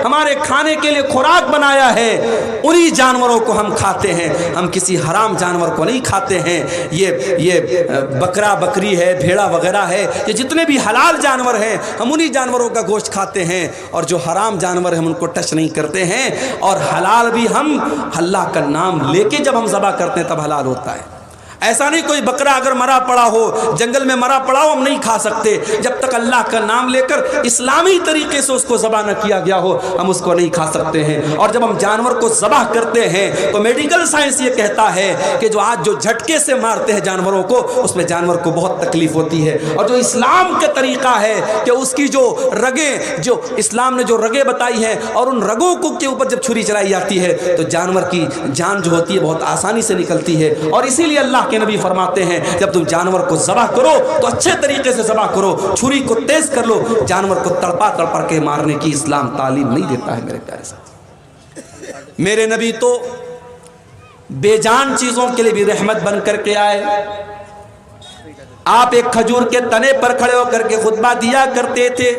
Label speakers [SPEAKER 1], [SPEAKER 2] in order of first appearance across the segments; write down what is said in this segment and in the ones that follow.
[SPEAKER 1] ہمارے کھانے کے لیے خوراک بنایا ہے، انہی جانوروں کو ہم کھاتے ہیں، ہم کسی حرام جانور کو نہیں کھاتے ہیں۔ یہ بکرا بکری ہے، بھیڑا وغیرہ ہے، یہ جتنے بھی حلال جانور ہیں ہم انہی جانوروں کا گوشت کھاتے ہیں، اور جو حرام جانور ہیں ہم ان کو ٹچ نہیں کرتے ہیں۔ اور حلال بھی ہم اللہ کا نام لے کے جب ہم ذبح کرتے ہیں تب حلال ہوتا ہے۔ ایسا نہیں کوئی بکرا اگر مرا پڑا ہو، جنگل میں مرا پڑا ہو، ہم نہیں کھا سکتے جب تک اللہ کا نام لے کر اسلامی طریقے سے اس کو ذبح نہ کیا گیا ہو، ہم اس کو نہیں کھا سکتے ہیں۔ اور جب ہم جانور کو ذبح کرتے ہیں تو میڈیکل سائنس یہ کہتا ہے کہ جو آج جو جھٹکے سے مارتے ہیں جانوروں کو، اس میں جانور کو بہت تکلیف ہوتی ہے۔ اور جو اسلام کا طریقہ ہے کہ اس کی جو رگیں، جو اسلام نے جو رگیں بتائی ہیں، اور ان رگوں کو کے اوپر جب چھری چلائی جاتی ہے تو جانور کی جان جو ہوتی ہے بہت آسانی سے نکلتی ہے۔ اور اسی لیے اللہ کے نبی فرماتے ہیں جب تم جانور کو ذبح کرو تو اچھے طریقے سے ذبح کرو، چھری کو تیز کر لو، جانور کو تڑپا تڑپا کے مارنے کی اسلام تعلیم نہیں دیتا ہے۔ میرے پیارے ساتھ، میرے نبی تو بے جان چیزوں کے لیے بھی رحمت بن کر کے آئے۔ آپ ایک کھجور کے تنے پر کھڑے ہو کر کے خطبہ دیا کرتے تھے۔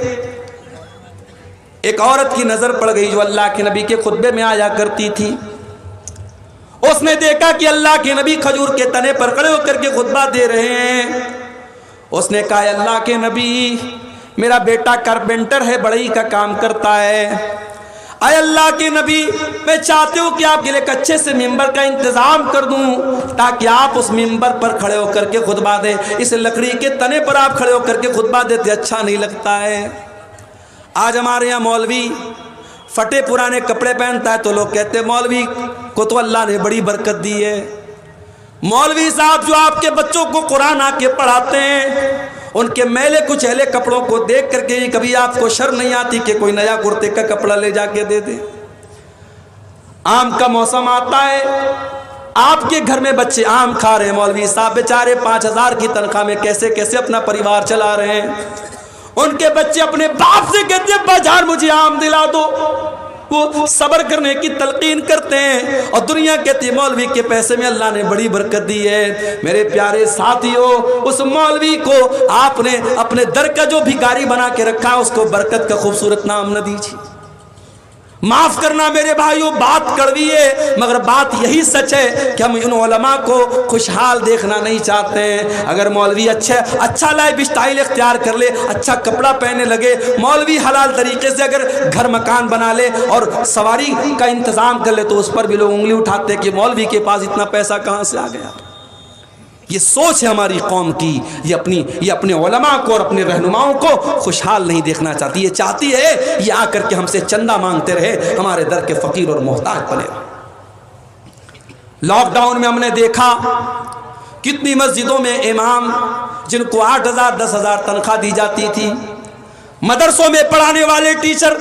[SPEAKER 1] ایک عورت کی نظر پڑ گئی جو اللہ کے نبی کے خطبے میں آیا کرتی تھی۔ اس نے دیکھا کہ اللہ کے نبی کھجور کے تنے پر کھڑے ہو کر کے خطبہ دے رہے ہیں۔ اس نے کہا، اللہ کے نبی، میرا بیٹا کارپینٹر ہے، بڑھئی کا کام کرتا ہے۔ اے اللہ کے نبی، میں چاہتی ہوں کہ آپ کے لیے ایک اچھے سے ممبر کا انتظام کر دوں تاکہ آپ اس ممبر پر کھڑے ہو کر کے خطبہ دیں۔ اس لکڑی کے تنے پر آپ کھڑے ہو کر کے خطبہ دیتے اچھا نہیں لگتا ہے۔ آج ہمارے یہاں مولوی پھٹے پرانے کپڑے پہنتا ہے تو لوگ کہتے ہیں مولوی کو تو اللہ نے بڑی برکت دی ہے۔ مولوی صاحب جو آپ کے بچوں کو قرآن آ کے پڑھاتے ہیں، ان کے میلے کچیلے کپڑوں کو دیکھ کر کے کبھی آپ کو شرم نہیں آتی کہ کوئی نیا کرتے کا کپڑا لے جا کے دے دے؟ آم کا موسم آتا ہے، آپ کے گھر میں بچے آم کھا رہے ہیں، مولوی صاحب بیچارے 5000 کی تنخواہ میں کیسے کیسے اپنا پریوار چلا رہے ہیں۔ ان کے بچے اپنے باپ سے کہتے ہیں باجان مجھے آم دلا دو، وہ صبر کرنے کی تلقین کرتے ہیں، اور دنیا کہتی ہے مولوی کے پیسے میں اللہ نے بڑی برکت دی ہے۔ میرے پیارے ساتھیوں، اس مولوی کو آپ نے اپنے در کا جو بھکاری بنا کے رکھا، اس کو برکت کا خوبصورت نام نہ دیجیے۔ معاف کرنا میرے بھائیوں، بات کڑوی ہے مگر بات یہی سچ ہے کہ ہم ان علماء کو خوشحال دیکھنا نہیں چاہتے ہیں۔ اگر مولوی اچھا لائف اسٹائل اختیار کر لے، اچھا کپڑا پہننے لگے، مولوی حلال طریقے سے اگر گھر مکان بنا لے اور سواری کا انتظام کر لے تو اس پر بھی لوگ انگلی اٹھاتے کہ مولوی کے پاس اتنا پیسہ کہاں سے آ گیا۔ یہ سوچ ہے ہماری قوم کی، یہ اپنے علماء کو اور اپنے رہنماؤں کو خوشحال نہیں دیکھنا چاہتی۔ یہ چاہتی ہے یہ آ کر کے ہم سے چندہ مانگتے رہے، ہمارے در کے فقیر اور محتاج بنے رہے۔ لاک ڈاؤن میں ہم نے دیکھا کتنی مسجدوں میں امام جن کو 8000 10,000 تنخواہ دی جاتی تھی، مدرسوں میں پڑھانے والے ٹیچر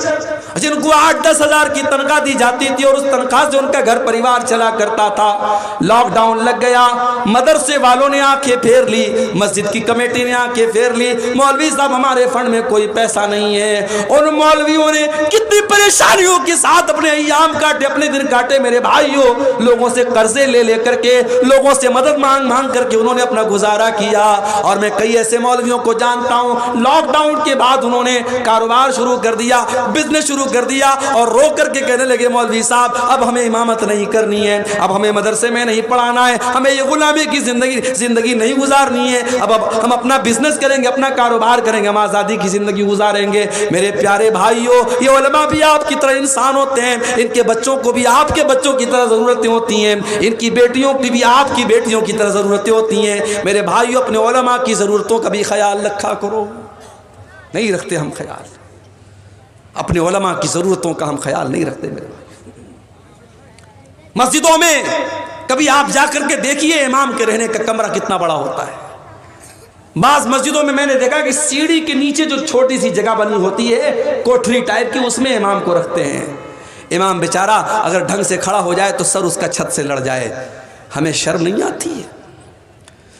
[SPEAKER 1] جن کو 8-10 ہزار کی تنخواہ دی جاتی تھی اور اس تنخواہ سے ان کا گھر پریوار چلا کرتا تھا۔ لاک ڈاؤن لگ گیا، مدرسے والوں نے آنکھیں پھیر لی، مسجد کی کمیٹی نے آنکھیں پھیر لی، مولوی صاحب ہمارے فنڈ میں کوئی پیسہ نہیں ہے۔ ان مولویوں نے کتنی پریشانیوں کے ساتھ اپنے ایام کاٹے، اپنے دن کاٹے میرے بھائیوں، لوگوں سے قرضے لے کر کے، لوگوں سے مدد مانگ کر کے انہوں نے اپنا گزارا کیا۔ اور میں کئی ایسے مولویوں کو جانتا ہوں، لاک ڈاؤن کے بعد انہوں نے کاروبار شروع کر دیا، بزنس شروع کر دیا، اور رو کر کے کہنے لگے مولوی صاحب اب ہمیں امامت نہیں کرنی ہے، اب ہمیں مدرسے میں نہیں پڑھانا ہے، ہمیں یہ غلامی کی زندگی نہیں گزارنی ہے، اب ہم اپنا بزنس کریں گے، اپنا کاروبار کریں گے، ہم آزادی کی زندگی گزاریں گے۔ میرے پیارے بھائیوں، یہ علماء بھی آپ کی طرح انسان ہوتے ہیں، ان کے بچوں کو بھی آپ کے بچوں کی طرح ضرورتیں ہوتی ہیں، ان کی بیٹیوں کی بھی آپ کی بیٹیوں کی طرح ضرورتیں ہوتی ہیں۔ میرے بھائیوں، اپنے علماء کی ضرورتوں کا بھی خیال رکھا کرو۔ نہیں رکھتے ہم خیال، اپنے علماء کی ضرورتوں کا ہم خیال نہیں رکھتے۔ میرے مسجدوں میں کبھی آپ جا کر کے دیکھیے امام کے رہنے کا کمرہ کتنا بڑا ہوتا ہے۔ بعض مسجدوں میں نے دیکھا کہ سیڑھی کے نیچے جو چھوٹی سی جگہ بنی ہوتی ہے کوٹھری ٹائپ کی، اس میں امام کو رکھتے ہیں۔ امام بیچارہ اگر ڈھنگ سے کھڑا ہو جائے تو سر اس کا چھت سے لڑ جائے، ہمیں شرم نہیں آتی ہے؟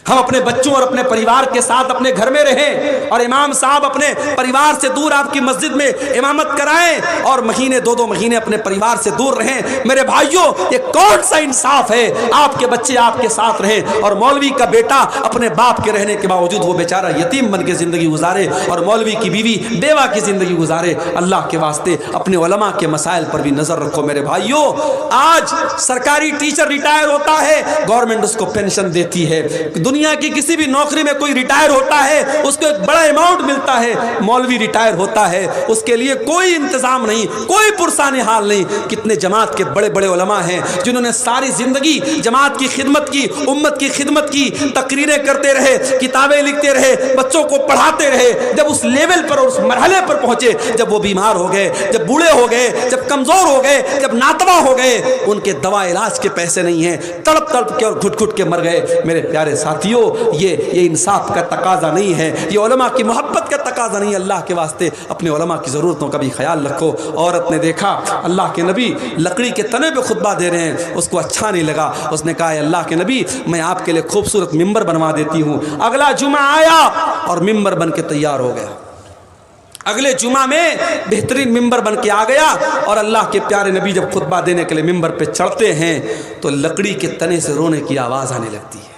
[SPEAKER 1] ہم اپنے بچوں اور اپنے پریوار کے ساتھ اپنے گھر میں رہیں اور امام صاحب اپنے پریوار سے دور آپ کی مسجد میں امامت کرائیں اور مہینے 2 مہینے اپنے پریوار سے دور رہیں. میرے بھائیوں یہ کون سا انصاف ہے؟ آپ کے بچے آپ کے ساتھ رہیں اور مولوی کا بیٹا اپنے باپ کے رہنے کے باوجود وہ بیچارہ یتیم بن کے زندگی گزارے اور مولوی کی بیوی بیوہ کی زندگی گزارے. اللہ کے واسطے اپنے علماء کے مسائل پر بھی نظر رکھو میرے بھائیوں. آج سرکاری ٹیچر ریٹائر ہوتا ہے، گورنمنٹ اس کو پینشن دیتی ہے. دنیا کی کسی بھی نوکری میں کوئی ریٹائر ہوتا ہے اس کو ایک بڑا اماؤنٹ ملتا ہے. مولوی ریٹائر ہوتا ہے اس کے لیے کوئی انتظام نہیں، کوئی پرسان حال نہیں. کتنے جماعت کے بڑے بڑے علماء ہیں جنہوں نے ساری زندگی جماعت کی خدمت کی، امت کی خدمت کی، تقریریں کرتے رہے، کتابیں لکھتے رہے، بچوں کو پڑھاتے رہے. جب اس لیول پر اور اس مرحلے پر پہنچے، جب وہ بیمار ہو گئے، جب بوڑھے ہو گئے، جب کمزور ہو گئے، جب ناتوا ہو گئے، ان کے دوا علاج کے پیسے نہیں ہیں، تڑپ تڑپ کے اور گھٹ گھٹ کے مر گئے. میرے پیارے ساتھیوں، یہ انصاف کا تقاضا نہیں ہے، یہ علماء کی محبت کا تقاضا نہیں ہے. اللہ کے واسطے اپنے علماء کی ضرورتوں کا بھی خیال رکھو. عورت نے دیکھا اللہ کے نبی لکڑی کے تنے پہ خطبہ دے رہے ہیں، اس کو اچھا نہیں لگا. اس نے کہا اللہ کے نبی میں آپ کے لیے خوبصورت ممبر بنوا دیتی ہوں. اگلا جمعہ آیا اور ممبر بن کے تیار ہو گیا. اگلے جمعہ میں بہترین ممبر بن کے آ گیا اور اللہ کے پیارے نبی جب خطبہ دینے کے لیے ممبر پہ چڑھتے ہیں تو لکڑی کے تنے سے رونے کی آواز آنے لگتی ہے.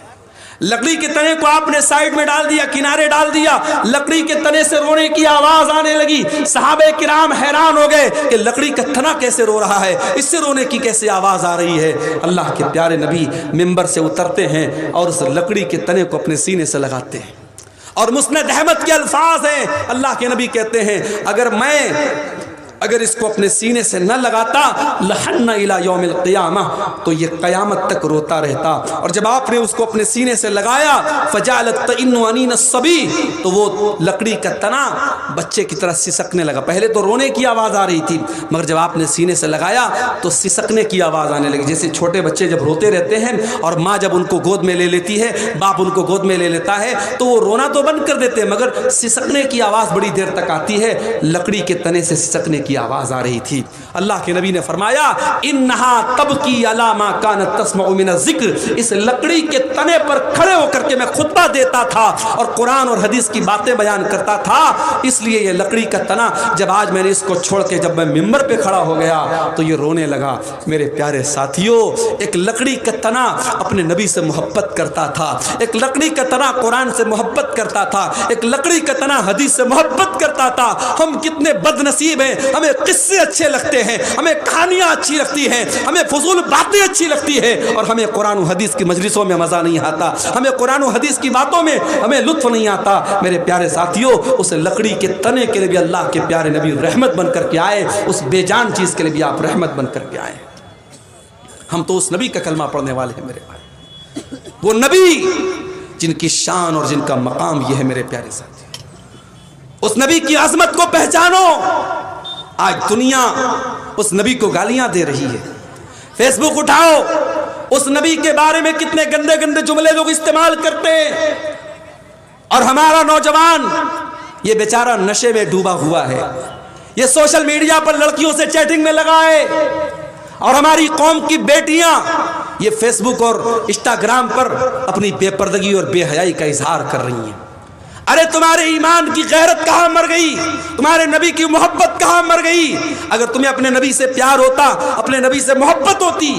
[SPEAKER 1] لکڑی کے تنے کو آپ نے سائیڈ میں ڈال دیا، کنارے ڈال دیا، لکڑی کے تنے سے رونے کی آواز آنے لگی. صحابہ کرام حیران ہو گئے کہ لکڑی کا تنا کیسے رو رہا ہے، اس سے رونے کی کیسے آواز آ رہی ہے. اللہ کے پیارے نبی ممبر سے اترتے ہیں اور اس لکڑی کے تنے کو اپنے سینے سے لگاتے ہیں اور مسند احمد کے الفاظ ہیں. اللہ کے نبی کہتے ہیں اگر اس کو اپنے سینے سے نہ لگاتا لحن الى یوم القیامہ، تو یہ قیامت تک روتا رہتا. اور جب آپ نے اس کو اپنے سینے سے لگایا فجعلت تئن انین الصبی، تو وہ لکڑی کا تنا بچے کی طرح سسکنے لگا. پہلے تو رونے کی آواز آ رہی تھی، مگر جب آپ نے سینے سے لگایا تو سسکنے کی آواز آنے لگی. جیسے چھوٹے بچے جب روتے رہتے ہیں اور ماں جب ان کو گود میں لے لیتی ہے، باپ ان کو گود میں لے لیتا ہے، تو وہ رونا تو بند کر دیتے ہیں مگر سسکنے کی آواز بڑی دیر تک آتی ہے. لکڑی کے تنے سے سسکنے کی آواز آ رہی تھی. اللہ کے نبی نے فرمایا انہا تبکی علی ما کانت تسمع من الذکر، اس لکڑی کے تنے پر کھڑے ہو کر کے میں خطبہ دیتا تھا اور قرآن اور حدیث کی باتیں بیان کرتا تھا، اس لیے یہ لکڑی کا تنا جب آج میں نے اس کو چھوڑ کے جب میں ممبر پہ کھڑا ہو گیا تو یہ رونے لگا. میرے پیارے ساتھیوں، ایک لکڑی کا تنا اپنے نبی سے محبت کرتا تھا، ایک لکڑی کا تنا قرآن سے محبت کرتا تھا، ایک لکڑی کا تنا حدیث سے محبت کرتا تھا. ہم کتنے بد نصیب ہیں، ہمیں قصے اچھے لگتے ہیں، ہمیں کہانیاں اچھی لگتی ہیں، ہمیں فضول باتیں اچھی لگتی ہیں اور ہمیں قرآن و حدیث کی مجلسوں میں مزہ نہیں آتا، ہمیں قرآن و حدیث کی باتوں میں ہمیں لطف نہیں آتا. میرے پیارے ساتھیوں، اس لکڑی کے تنے کے لیے بھی اللہ کے پیارے نبی رحمت بن کر کے آئے، اس بے جان چیز کے لیے بھی آپ رحمت بن کر کے آئے. ہم تو اس نبی کا کلمہ پڑھنے والے ہیں میرے بھائی، وہ نبی جن کی شان اور جن کا مقام یہ ہے. میرے پیارے ساتھیوں، اس نبی کی عظمت کو پہچانو. آج دنیا اس نبی کو گالیاں دے رہی ہے. فیس بک اٹھاؤ، اس نبی کے بارے میں کتنے گندے گندے جملے لوگ استعمال کرتے ہیں اور ہمارا نوجوان یہ بیچارہ نشے میں ڈوبا ہوا ہے، یہ سوشل میڈیا پر لڑکیوں سے چیٹنگ میں لگا ہے اور ہماری قوم کی بیٹیاں یہ فیس بک اور انسٹاگرام پر اپنی بے پردگی اور بے حیائی کا اظہار کر رہی ہیں. ارے تمہارے ایمان کی غیرت کہاں مر گئی؟ تمہارے نبی کی محبت کہاں مر گئی؟ اگر تمہیں اپنے نبی سے پیار ہوتا، اپنے نبی سے محبت ہوتی،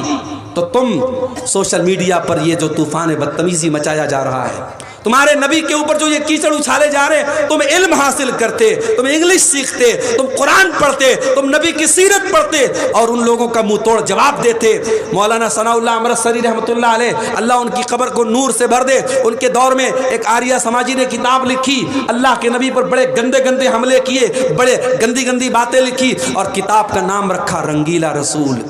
[SPEAKER 1] تو تم سوشل میڈیا پر یہ جو طوفان بدتمیزی مچایا جا رہا ہے، تمہارے نبی کے اوپر جو یہ کیچڑ اچھالے جا رہے ہیں، تم علم حاصل کرتے، تم انگلش سیکھتے، تم قرآن پڑھتے، تم نبی کی سیرت پڑھتے اور ان لوگوں کا منہ توڑ جواب دیتے. مولانا ثناء اللہ امرتسری رحمۃ اللہ علیہ، اللہ ان کی قبر کو نور سے بھر دے، ان کے دور میں ایک آریہ سماجی نے کتاب لکھی، اللہ کے نبی پر بڑے گندے گندے حملے کیے، بڑے گندی گندی باتیں لکھی اور کتاب کا نام رکھا رنگیلا رسول.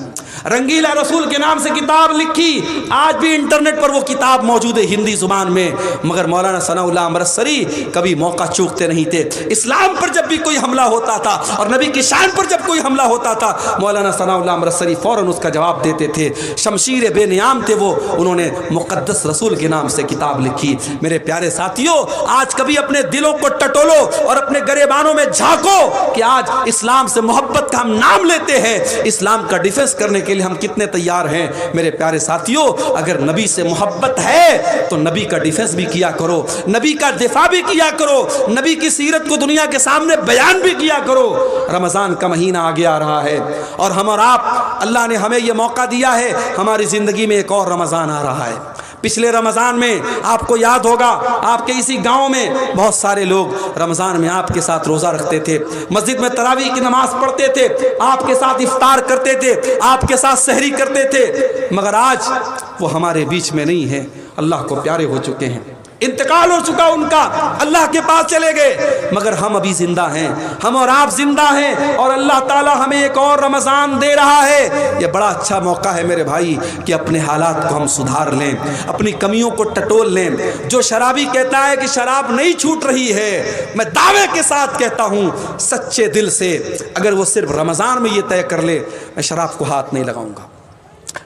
[SPEAKER 1] رنگیلا رسول کے نام سے کتاب لکھی. آج بھی انٹرنیٹ پر وہ کتاب موجود ہے ہندی زبان میں. مگر مولانا ثناء اللہ امرتسری کبھی موقع چوکتے نہیں تھے. اسلام پر جب بھی کوئی حملہ ہوتا تھا اور نبی کی شان پر جب کوئی حملہ ہوتا تھا، مولانا ثناء اللہ امرتسری فوراً اس کا جواب دیتے تھے. شمشیر بے نیام تھے وہ، انہوں نے مقدس رسول کے نام سے کتاب لکھی. میرے پیارے ساتھیوں، آج کبھی اپنے دلوں کو ٹٹولو اور اپنے گریبانوں میں جھانکو کہ آج اسلام سے محبت کا ہم نام لیتے ہیں، اسلام کا ڈیفنس کرنے کے لیے ہم کتنے تیار ہیں میرے پیارے ساتھیوں. اگر نبی سے محبت ہے تو نبی کا ڈیفنس بھی کیا کرو, نبی کا دفاع بھی کیا کرو, نبی کی سیرت کو دنیا کے سامنے بیان بھی کیا کرو. رمضان کا مہینہ آگے آ رہا ہے اور ہم اور آپ, اللہ نے ہمیں یہ موقع دیا ہے, ہماری زندگی میں ایک اور رمضان آ رہا ہے. پچھلے رمضان میں آپ کو یاد ہوگا آپ کے اسی گاؤں میں بہت سارے لوگ رمضان میں آپ کے ساتھ روزہ رکھتے تھے, مسجد میں تراویح کی نماز پڑھتے تھے, آپ کے ساتھ افطار کرتے تھے, آپ کے ساتھ سحری کرتے تھے, مگر آج وہ ہمارے بیچ میں نہیں ہیں, اللہ کو پیارے ہو چکے ہیں, انتقال ہو چکا ان کا, اللہ کے پاس چلے گئے. مگر ہم ابھی زندہ ہیں, ہم اور آپ زندہ ہیں, اور اللہ تعالیٰ ہمیں ایک اور رمضان دے رہا ہے. یہ بڑا اچھا موقع ہے میرے بھائی کہ اپنے حالات کو ہم سدھار لیں, اپنی کمیوں کو ٹٹول لیں. جو شرابی کہتا ہے کہ شراب نہیں چھوٹ رہی ہے, میں دعوے کے ساتھ کہتا ہوں سچے دل سے اگر وہ صرف رمضان میں یہ طے کر لے میں شراب کو ہاتھ نہیں لگاؤں گا.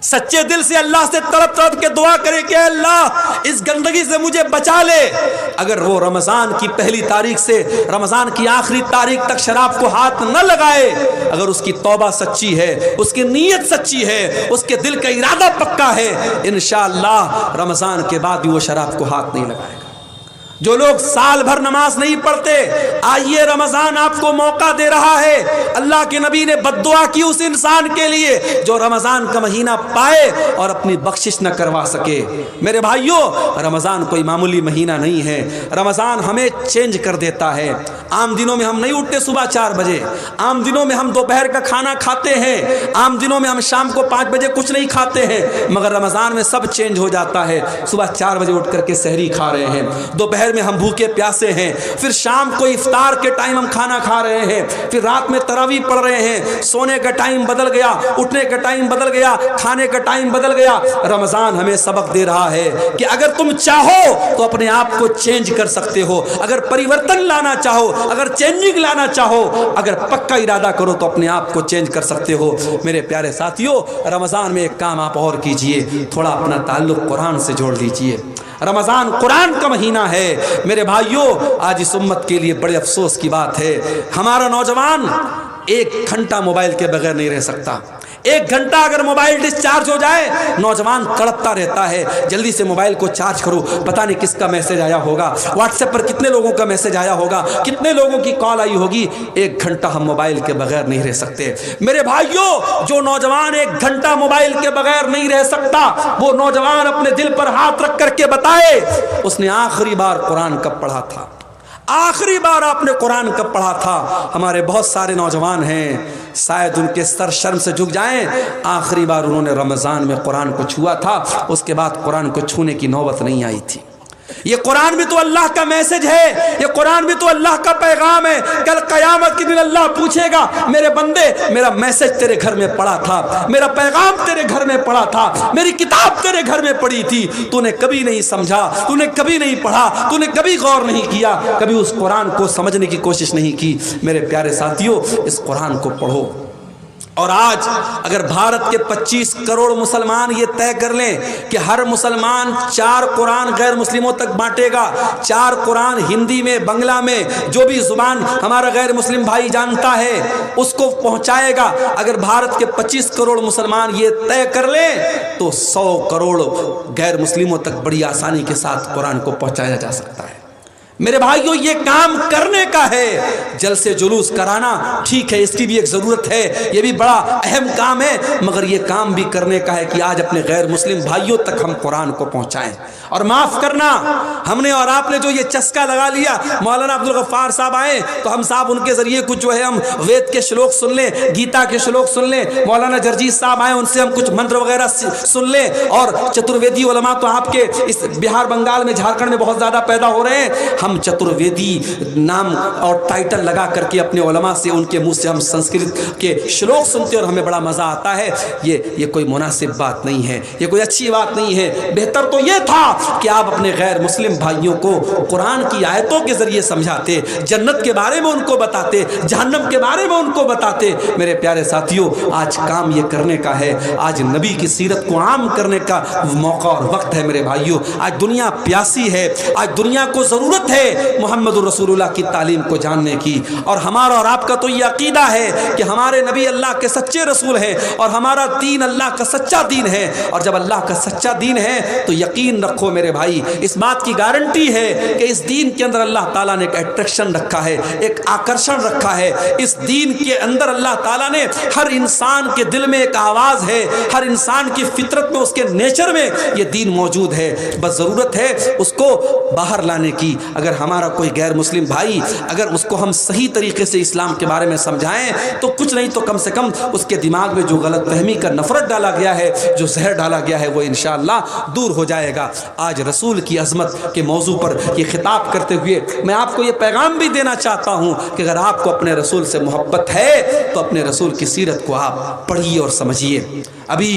[SPEAKER 1] سچے دل سے اللہ سے تڑپ تڑپ کے دعا کرے کہ اللہ اس گندگی سے مجھے بچا لے. اگر وہ رمضان کی پہلی تاریخ سے رمضان کی آخری تاریخ تک شراب کو ہاتھ نہ لگائے, اگر اس کی توبہ سچی ہے, اس کی نیت سچی ہے, اس کے دل کا ارادہ پکا ہے, انشاءاللہ رمضان کے بعد بھی وہ شراب کو ہاتھ نہیں لگائے گا. جو لوگ سال بھر نماز نہیں پڑھتے, آئیے رمضان آپ کو موقع دے رہا ہے. اللہ کے نبی نے بد دعا کی اس انسان کے لیے جو رمضان کا مہینہ پائے اور اپنی بخشش نہ کروا سکے. میرے بھائیوں, رمضان کوئی معمولی مہینہ نہیں ہے, رمضان ہمیں چینج کر دیتا ہے. عام دنوں میں ہم نہیں اٹھتے صبح 4 بجے, عام دنوں میں ہم دوپہر کا کھانا کھاتے ہیں, عام دنوں میں ہم شام کو 5 بجے کچھ نہیں کھاتے ہیں, مگر رمضان میں سب چینج ہو جاتا ہے. صبح 4 بجے اٹھ کر کے سحری کھا رہے ہیں, دوپہر میں ہم بھوکے پیاسے ہیں, پھر شام کو افطار کے ٹائم ہم کھانا کھا رہے ہیں, پھر رات میں تراویح پڑھ رہے ہیں, سونے کا ٹائم بدل گیا, اٹھنے کا ٹائم بدل گیا, کھانے کا ٹائم بدل گیا. رمضان ہمیں سبق دے رہا ہے کہ اگر تم چاہو تو اپنے آپ کو چینج کر سکتے ہو, اگر پریورتن لانا چاہو, اگر چینجنگ لانا چاہو, اگر پکا ارادہ کرو تو اپنے آپ کو چینج کر سکتے ہو. میرے پیارے ساتھیوں, رمضان میں ایک کام آپ اور کیجئے, تھوڑا اپنا تعلق قرآن سے جوڑ لیجئے. رمضان قرآن کا مہینہ ہے. میرے بھائیوں, آج اس امت کے لیے بڑے افسوس کی بات ہے, ہمارا نوجوان 1 گھنٹہ موبائل کے بغیر نہیں رہ سکتا. 1 گھنٹہ اگر موبائل ڈسچارج ہو جائے, نوجوان تڑپتا رہتا ہے, جلدی سے موبائل کو چارج کرو, پتہ نہیں کس کا میسج آیا ہوگا, واٹس ایپ پر کتنے لوگوں کا میسج آیا ہوگا, کتنے لوگوں کی کال آئی ہوگی. 1 گھنٹہ ہم موبائل کے بغیر نہیں رہ سکتے. میرے بھائیوں, جو نوجوان 1 گھنٹہ موبائل کے بغیر نہیں رہ سکتا, وہ نوجوان اپنے دل پر ہاتھ رکھ کر کے بتائے اس نے آخری بار قرآن کب پڑھا تھا, آخری بار آپ نے قرآن کب پڑھا تھا. ہمارے بہت سارے نوجوان ہیں, شاید ان کے سر شرم سے جھک جائیں, آخری بار انہوں نے رمضان میں قرآن کو چھوا تھا, اس کے بعد قرآن کو چھونے کی نوبت نہیں آئی تھی. یہ قرآن بھی تو اللہ کا میسج ہے, یہ قرآن بھی تو اللہ کا پیغام ہے. کل قیامت کے دن اللہ پوچھے گا, میرے بندے میرا میسج تیرے گھر میں پڑا تھا, میرا پیغام تیرے گھر میں پڑا تھا, میری کتاب تیرے گھر میں پڑی تھی, تو نے کبھی نہیں سمجھا, تو نے کبھی نہیں پڑھا, تو نے کبھی غور نہیں کیا, کبھی اس قرآن کو سمجھنے کی کوشش نہیں کی. میرے پیارے ساتھیوں, اس قرآن کو پڑھو. اور آج اگر بھارت کے 25 کروڑ مسلمان یہ طے کر لیں کہ ہر مسلمان 4 قرآن غیر مسلموں تک بانٹے گا, 4 قرآن ہندی میں, بنگلہ میں, جو بھی زبان ہمارا غیر مسلم بھائی جانتا ہے اس کو پہنچائے گا, اگر بھارت کے 25 کروڑ مسلمان یہ طے کر لیں تو 100 کروڑ غیر مسلموں تک بڑی آسانی کے ساتھ قرآن کو پہنچایا جا سکتا ہے. میرے بھائیوں, یہ کام کرنے کا ہے. جلسے جلوس کرانا ٹھیک ہے, اس کی بھی ایک ضرورت ہے, یہ بھی بڑا اہم کام ہے, مگر یہ کام بھی کرنے کا ہے کہ آج اپنے غیر مسلم بھائیوں تک ہم قرآن کو پہنچائیں. اور معاف کرنا, ہم نے اور آپ نے جو یہ چسکا لگا لیا, مولانا عبدالغفار صاحب آئے تو ہم صاحب ان کے ذریعے کچھ جو ہے ہم وید کے شلوک سن لیں, گیتا کے شلوک سن لیں, مولانا جرجیت صاحب آئے ان سے ہم کچھ منتر وغیرہ سن لیں, اور چترویدی علماء تو آپ کے اس بہار بنگال میں, جھارکھنڈ میں بہت زیادہ پیدا ہو رہے ہیں. ہم چترویدی نام اور ٹائٹل لگا کر کے اپنے علماء سے, ان کے منہ سے ہم سنسکرت کے شلوک سنتے اور ہمیں بڑا مزہ آتا ہے. یہ کوئی مناسب بات نہیں ہے, یہ کوئی اچھی بات نہیں ہے. بہتر تو یہ تھا کہ آپ اپنے غیر مسلم بھائیوں کو قرآن کی آیتوں کے ذریعے سمجھاتے, جنت کے بارے میں ان کو بتاتے, جہنم کے بارے میں ان کو بتاتے. میرے پیارے ساتھیوں, آج کام یہ کرنے کا ہے, آج نبی کی سیرت کو عام کرنے کا موقع اور وقت ہے. میرے بھائیوں, آج دنیا پیاسی ہے, آج دنیا کو ضرورت ہے ہے محمد رسول اللہ کی تعلیم کو جاننے کی، اور ہمارا اور آپ کا تو یہ عقیدہ ہے کہ ہمارے نبی اللہ کے سچے رسول ہیں اور ہمارا دین اللہ کا سچا دین ہے، اور جب اللہ کا سچا دین ہے تو یقین رکھو میرے بھائی، اس بات کی گارنٹی ہے کہ اس دین کے اندر اللہ تعالیٰ نے ایک اٹریکشن رکھا ہے، ایک آکرشن رکھا ہے۔ اس دین کے اندر اللہ تعالیٰ نے ہر انسان کے دل میں ایک آواز ہے، ہر انسان کی فطرت میں، اس کے نیچر میں یہ دین موجود ہے، بس ضرورت ہے اس کو باہر لانے کی۔ اگر ہمارا کوئی غیر مسلم بھائی، اگر اس کو ہم صحیح طریقے سے اسلام کے بارے میں سمجھائیں تو کچھ نہیں تو کم سے کم اس کے دماغ میں جو غلط فہمی کا نفرت ڈالا گیا ہے، جو زہر ڈالا گیا ہے، وہ انشاءاللہ دور ہو جائے گا۔ آج رسول کی عظمت کے موضوع پر یہ خطاب کرتے ہوئے میں آپ کو یہ پیغام بھی دینا چاہتا ہوں کہ اگر آپ کو اپنے رسول سے محبت ہے تو اپنے رسول کی سیرت کو آپ پڑھیے اور سمجھیے۔ ابھی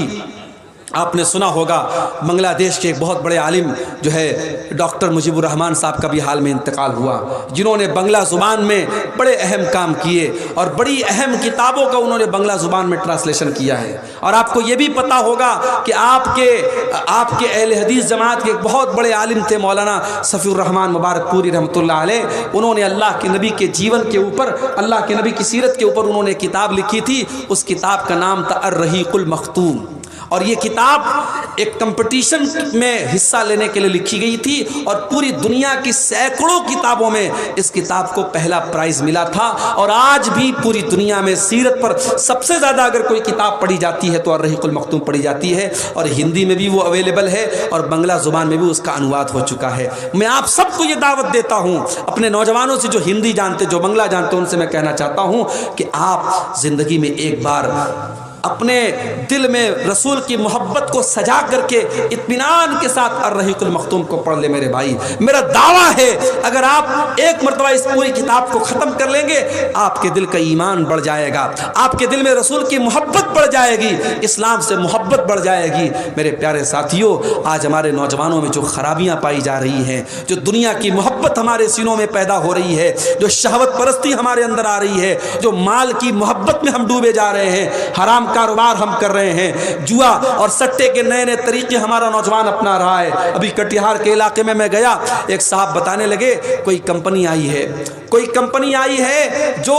[SPEAKER 1] آپ نے سنا ہوگا بنگلہ دیش کے ایک بہت بڑے عالم جو ہے ڈاکٹر مجیب الرحمان صاحب کا بھی حال میں انتقال ہوا، جنہوں نے بنگلہ زبان میں بڑے اہم کام کیے اور بڑی اہم کتابوں کا انہوں نے بنگلہ زبان میں ٹرانسلیشن کیا ہے۔ اور آپ کو یہ بھی پتا ہوگا کہ آپ کے اہل حدیث جماعت کے ایک بہت بڑے عالم تھے مولانا صفی الرحمان مبارک پوری رحمۃ اللہ علیہ، انہوں نے اللہ کے نبی کے جیون کے اوپر، اللہ کے نبی کی سیرت کے اوپر انہوں نے کتاب لکھی تھی۔ اس کتاب کا نام تھا الرحیق المختوم، اور یہ کتاب ایک کمپٹیشن میں حصہ لینے کے لیے لکھی گئی تھی، اور پوری دنیا کی سینکڑوں کتابوں میں اس کتاب کو پہلا پرائز ملا تھا۔ اور آج بھی پوری دنیا میں سیرت پر سب سے زیادہ اگر کوئی کتاب پڑھی جاتی ہے تو الرحیق المختوم پڑھی جاتی ہے، اور ہندی میں بھی وہ اویلیبل ہے اور بنگلہ زبان میں بھی اس کا انواد ہو چکا ہے۔ میں آپ سب کو یہ دعوت دیتا ہوں، اپنے نوجوانوں سے جو ہندی جانتے، جو بنگلہ جانتے، ان سے میں کہنا چاہتا ہوں کہ آپ زندگی میں ایک بار اپنے دل میں رسول کی محبت کو سجا کر کے اطمینان کے ساتھ الرحیق المختوم کو پڑھ لے میرے بھائی۔ میرا دعویٰ ہے اگر آپ ایک مرتبہ اس پوری کتاب کو ختم کر لیں گے، آپ کے دل کا ایمان بڑھ جائے گا، آپ کے دل میں رسول کی محبت بڑھ جائے گی، اسلام سے محبت بڑھ جائے گی۔ میرے پیارے ساتھیوں، آج ہمارے نوجوانوں میں جو خرابیاں پائی جا رہی ہیں، جو دنیا کی محبت ہمارے سینوں میں پیدا ہو رہی ہے، جو شہوت پرستی ہمارے اندر آ رہی ہے، جو مال کی محبت میں ہم ڈوبے جا رہے ہیں، حرام کاروبار ہم کر رہے ہیں، جوا اور سٹے کے نئے نئے طریقے ہمارا نوجوان اپنا رہا ہے۔ ابھی کٹیہار کے علاقے میں گیا، ایک صاحب بتانے لگے کوئی کمپنی آئی ہے جو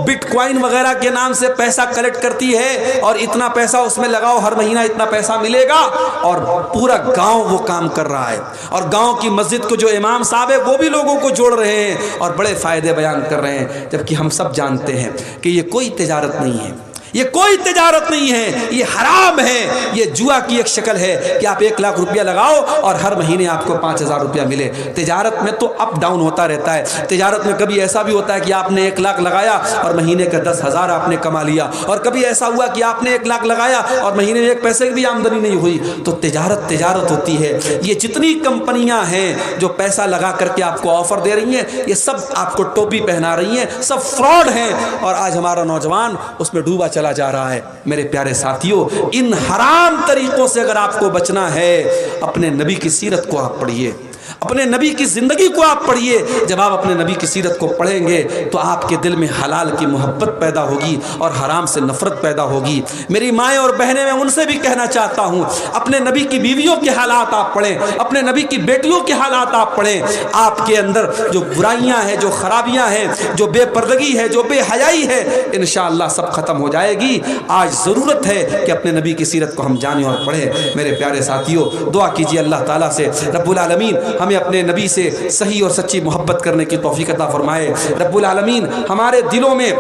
[SPEAKER 1] بٹ کوائن وغیرہ کے نام سے پیسہ کلیکٹ کرتی ہے، اور اتنا پیسہ اس میں لگاؤ، ہر مہینہ اتنا پیسہ ملے گا، اور پورا گاؤں وہ کام کر رہا ہے، اور گاؤں کی مسجد کو جو امام صاحب ہے وہ بھی لوگوں کو جوڑ رہے ہیں اور بڑے فائدے بیان کر رہے ہیں، جبکہ ہم سب جانتے ہیں کہ یہ کوئی تجارت نہیں ہے، یہ کوئی تجارت نہیں ہے، یہ حرام ہے، یہ جوا کی ایک شکل ہے کہ آپ 1 لاکھ روپیہ لگاؤ اور ہر مہینے آپ کو 5000 روپیہ ملے۔ تجارت میں تو اپ ڈاؤن ہوتا رہتا ہے، تجارت میں کبھی ایسا بھی ہوتا ہے کہ آپ نے 1 لاکھ لگایا اور مہینے کا 10,000 آپ نے کما لیا، اور کبھی ایسا ہوا کہ آپ نے 1 لاکھ لگایا اور مہینے میں 1 پیسے کی بھی آمدنی نہیں ہوئی۔ تو تجارت ہوتی ہے۔ یہ جتنی کمپنیاں ہیں جو پیسہ لگا کر کے آپ کو آفر دے رہی ہیں، یہ سب آپ کو ٹوپی پہنا رہی ہیں، سب فراڈ ہیں، اور آج ہمارا نوجوان اس میں ڈوبا چلا جا رہا ہے۔ میرے پیارے ساتھیوں، ان حرام طریقوں سے اگر آپ کو بچنا ہے، اپنے نبی کی سیرت کو آپ پڑھیے، اپنے نبی کی زندگی کو آپ پڑھیے۔ جب آپ اپنے نبی کی سیرت کو پڑھیں گے تو آپ کے دل میں حلال کی محبت پیدا ہوگی اور حرام سے نفرت پیدا ہوگی۔ میری مائیں اور بہنیں، میں ان سے بھی کہنا چاہتا ہوں، اپنے نبی کی بیویوں کے حالات آپ پڑھیں، اپنے نبی کی بیٹیوں کے حالات آپ پڑھیں۔ آپ کے اندر جو برائیاں ہیں، جو خرابیاں ہیں، جو بے پردگی ہے، جو بے حیائی ہے، انشاءاللہ سب ختم ہو جائے گی۔ آج ضرورت ہے کہ اپنے نبی کی سیرت کو ہم جانیں اور پڑھیں۔ میرے پیارے ساتھیوں، دعا کیجیے اللہ تعالیٰ سے رب العالمین ہمیں اپنے نبی سے صحیح اور سچی محبت کرنے کی توفیق عطا فرمائے۔ رب العالمین ہمارے دلوں میں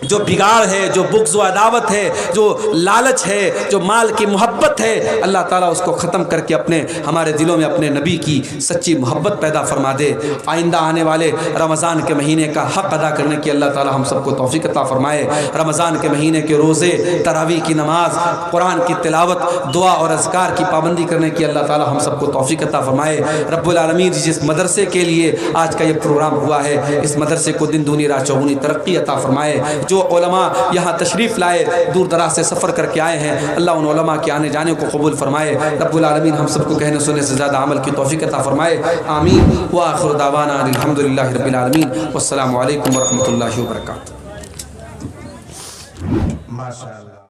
[SPEAKER 1] جو بگاڑ ہے، جو بغض و عداوت ہے، جو لالچ ہے، جو مال کی محبت ہے، اللہ تعالیٰ اس کو ختم کر کے ہمارے دلوں میں اپنے نبی کی سچی محبت پیدا فرما دے۔ آئندہ آنے والے رمضان کے مہینے کا حق ادا کرنے کی اللہ تعالیٰ ہم سب کو توفیق عطا فرمائے۔ رمضان کے مہینے کے روزے، تراویح کی نماز، قرآن کی تلاوت، دعا اور اذکار کی پابندی کرنے کی اللہ تعالیٰ ہم سب کو توفیق عطا فرمائے۔ رب العالمین جس مدرسے کے لیے آج کا یہ پروگرام ہوا ہے، اس مدرسے کو دن دونی رات چوگنی ترقی عطا فرمائے۔ جو علماء یہاں تشریف لائے، دور دراز سے سفر کر کے آئے ہیں، اللہ ان علماء کے آنے جانے کو قبول فرمائے۔ رب العالمین ہم سب کو کہنے سننے سے زیادہ عمل کی توفیق عطا فرمائے، آمین۔ وآخر دعوانا الحمدللہ رب العالمین، والسلام علیکم ورحمۃ اللہ وبرکاتہ۔